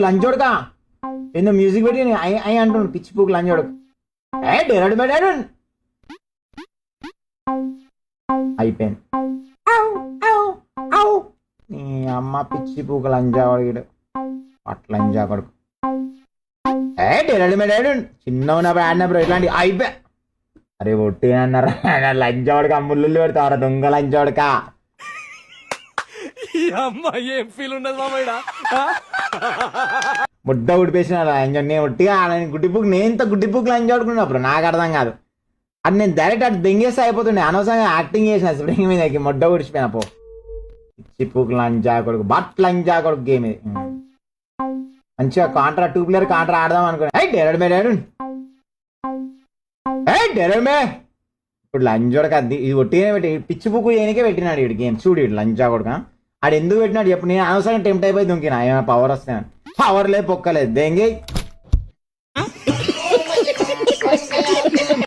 లంచోడుకా ఏందో మ్యూజిక్ పెట్టి అయి అంటున్నాడు పిచ్చి పూకు లంచోడుకు. డెరడు బెడాడు అయిపోయింది. నీ అమ్మ పిచ్చి పూకు లంజావాడు అట్లా లంజా కొడుకు. డెరడు బెడాడు చిన్న ఉన్నప్పుడు ఆడినప్పుడు ఇట్లాంటి అయిపోయా. అరే ఒట్టి అన్నారా లంచోడుక అమ్ముళ్ళు పెడతావరా దొంగ లంచోడుక. ఏం ఫీల్ ఉండదు మామయ్య. ముడ్డ ఉడిపేసిన నేను ఒట్టిగా గుడ్డిపూకు నేను గుడ్డిపూకు లంచ్ ఆడుకున్నప్పుడు నాకు అర్థం కాదు. అది నేను డైరెక్ట్ అటు దెంగేస్తే అయిపోతుండే అనవసరంగా యాక్టింగ్ చేసిన స్ప్రింగ్ మీద ముడ్డ ఉడిచిపోయిన పో. పిచ్చిపూకు లంచ్ ఆకొడుకు బట్ లంచ్ ఆకొడుకు గేమ్ ఇది. మంచిగా కాంట్రా 2 player కాంట్రా ఆడదాం అనుకున్నా. డెరమే ఇప్పుడు లంచ్ ఆడక ఇది ఒట్టిగానే పెట్టి పిచ్చిపూకు ఏనికే పెట్టినాడు ఇటు గేమ్. చూడు ఇటు లంచ్ ఆకొడుక ఆడు ఎందుకు పెట్టినాడు చెప్పు. నేను అనవసరంగా టెంప్ట్ అయిపోయి దుంకినా ఏమైనా పవర్ వస్తాయని. పవర్ లేదు పొక్కలేదు దెంగే.